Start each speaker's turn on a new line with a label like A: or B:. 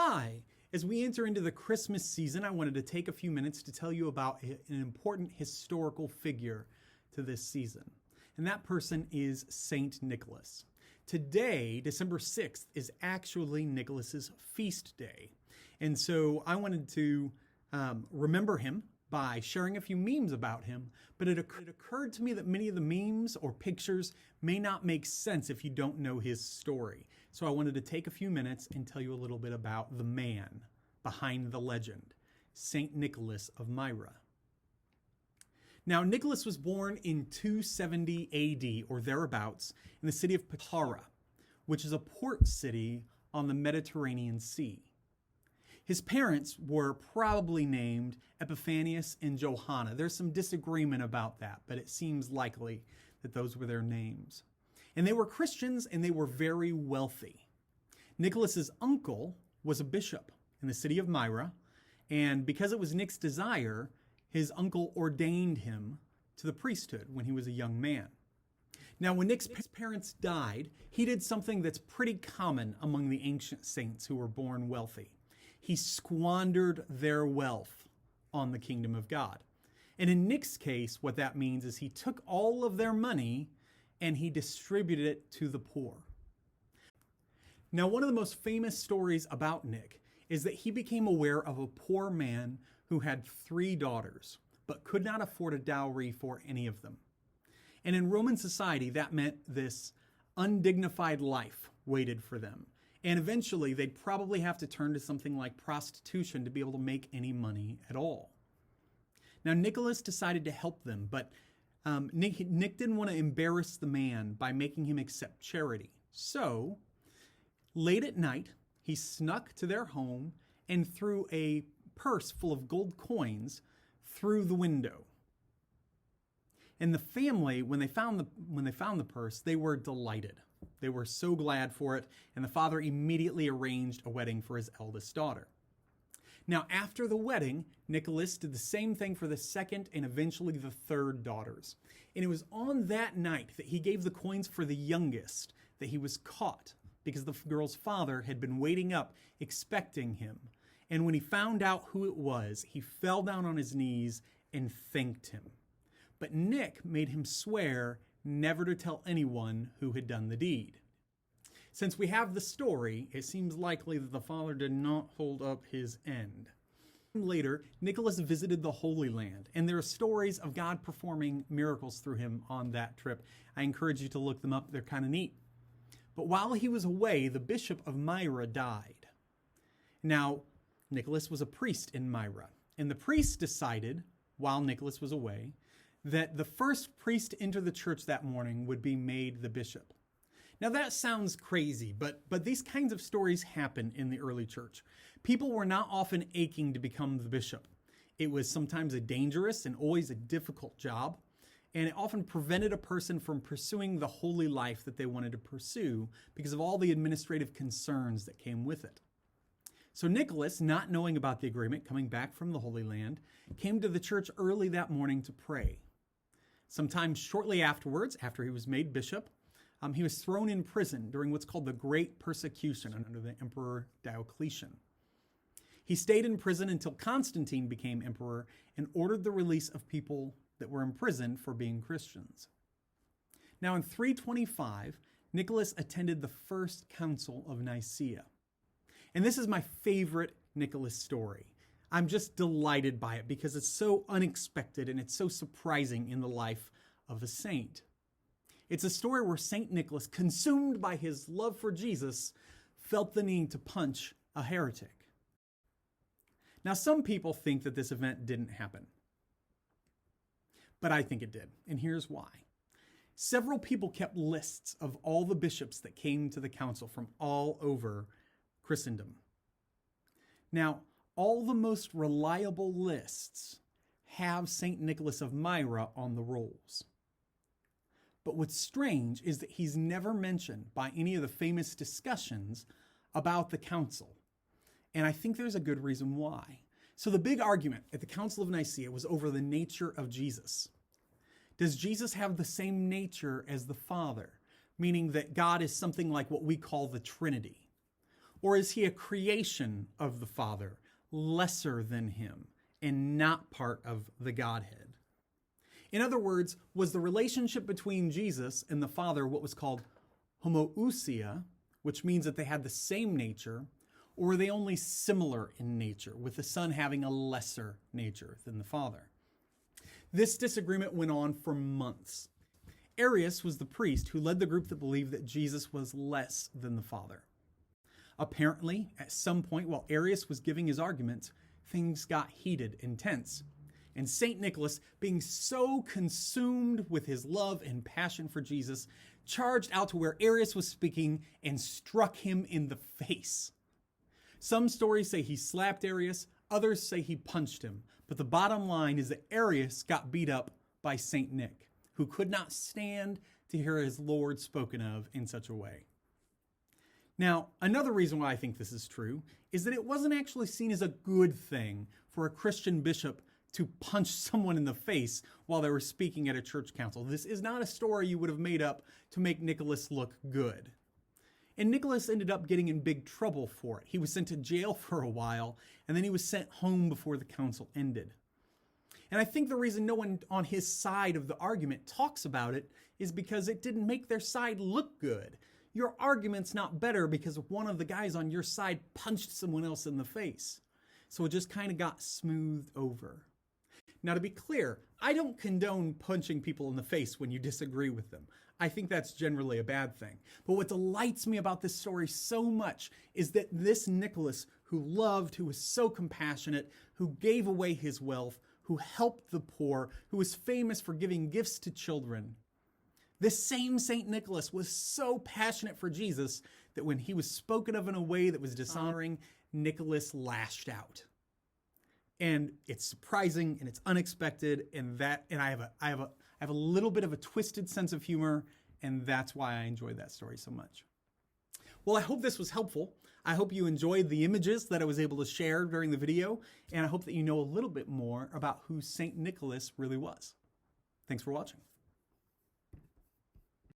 A: Hi! As we enter into the Christmas season, I wanted to take a few minutes to tell you about an important historical figure to this season. And that person is Saint Nicholas. Today, December 6th, is actually Nicholas's feast day. And so I wanted to remember him by sharing a few memes about him, but it occurred to me that many of the memes or pictures may not make sense if you don't know his story. So I wanted to take a few minutes and tell you a little bit about the man behind the legend, Saint Nicholas of Myra. Now, Nicholas was born in 270 AD or thereabouts in the city of Patara, which is a port city on the Mediterranean Sea. His parents were probably named Epiphanius and Johanna. There's some disagreement about that, but it seems likely that those were their names. And they were Christians and they were very wealthy. Nicholas's uncle was a bishop in the city of Myra, and because it was Nick's desire, his uncle ordained him to the priesthood when he was a young man. Now, when Nick's parents died, he did something that's pretty common among the ancient saints who were born wealthy. He squandered their wealth on the kingdom of God. And in Nick's case, what that means is he took all of their money and he distributed it to the poor. Now, one of the most famous stories about Nick is that he became aware of a poor man who had 3 daughters, but could not afford a dowry for any of them. And in Roman society, that meant this undignified life waited for them. And eventually, they'd probably have to turn to something like prostitution to be able to make any money at all. Now, Nicholas decided to help them, but Nick didn't want to embarrass the man by making him accept charity. So, late at night, he snuck to their home and threw a purse full of gold coins through the window. And the family, when they found the purse, they were delighted. They were so glad for it, and the father immediately arranged a wedding for his eldest daughter. Now, after the wedding, Nicholas did the same thing for the second and eventually the third daughters. And it was on that night that he gave the coins for the youngest that he was caught, because the girl's father had been waiting up, expecting him. And when he found out who it was, he fell down on his knees and thanked him. But Nick made him swear never to tell anyone who had done the deed. Since we have the story, it seems likely that the father did not hold up his end. Later, Nicholas visited the Holy Land, and there are stories of God performing miracles through him on that trip. I encourage you to look them up. They're kind of neat. But while he was away, the bishop of Myra died. Now, Nicholas was a priest in Myra, and the priest decided, while Nicholas was away, that the first priest to enter the church that morning would be made the bishop. Now that sounds crazy, but these kinds of stories happen in the early church. People were not often aching to become the bishop. It was sometimes a dangerous and always a difficult job, and it often prevented a person from pursuing the holy life that they wanted to pursue because of all the administrative concerns that came with it. So Nicholas, not knowing about the agreement, coming back from the Holy Land, came to the church early that morning to pray. Sometime shortly afterwards, after he was made bishop, he was thrown in prison during what's called the Great Persecution under the Emperor Diocletian. He stayed in prison until Constantine became emperor and ordered the release of people that were imprisoned for being Christians. Now in 325, Nicholas attended the First Council of Nicaea. And this is my favorite Nicholas story. I'm just delighted by it because it's so unexpected and it's so surprising in the life of a saint. It's a story where Saint Nicholas, consumed by his love for Jesus, felt the need to punch a heretic. Now, some people think that this event didn't happen, but I think it did, and here's why. Several people kept lists of all the bishops that came to the council from all over Christendom. Now, all the most reliable lists have St. Nicholas of Myra on the rolls. But what's strange is that he's never mentioned by any of the famous discussions about the council. And I think there's a good reason why. So the big argument at the Council of Nicaea was over the nature of Jesus. Does Jesus have the same nature as the Father? Meaning that God is something like what we call the Trinity. Or is he a creation of the Father, lesser than him, and not part of the Godhead? In other words, was the relationship between Jesus and the Father what was called homoousia, which means that they had the same nature, or were they only similar in nature, with the Son having a lesser nature than the Father? This disagreement went on for months. Arius was the priest who led the group that believed that Jesus was less than the Father. Apparently, at some point while Arius was giving his arguments, things got heated and tense. And St. Nicholas, being so consumed with his love and passion for Jesus, charged out to where Arius was speaking and struck him in the face. Some stories say he slapped Arius, others say he punched him. But the bottom line is that Arius got beat up by St. Nick, who could not stand to hear his Lord spoken of in such a way. Now, another reason why I think this is true is that it wasn't actually seen as a good thing for a Christian bishop to punch someone in the face while they were speaking at a church council. This is not a story you would have made up to make Nicholas look good. And Nicholas ended up getting in big trouble for it. He was sent to jail for a while, and then he was sent home before the council ended. And I think the reason no one on his side of the argument talks about it is because it didn't make their side look good. Your argument's not better because one of the guys on your side punched someone else in the face. So it just kind of got smoothed over. Now, to be clear, I don't condone punching people in the face when you disagree with them. I think that's generally a bad thing. But what delights me about this story so much is that this Nicholas, who loved, who was so compassionate, who gave away his wealth, who helped the poor, who was famous for giving gifts to children, this same St. Nicholas was so passionate for Jesus that when he was spoken of in a way that was dishonoring, Nicholas lashed out. And it's surprising and it's unexpected, and I have a little bit of a twisted sense of humor, and that's why I enjoyed that story so much. Well, I hope this was helpful. I hope you enjoyed the images that I was able to share during the video, and I hope that you know a little bit more about who St. Nicholas really was. Thanks for watching.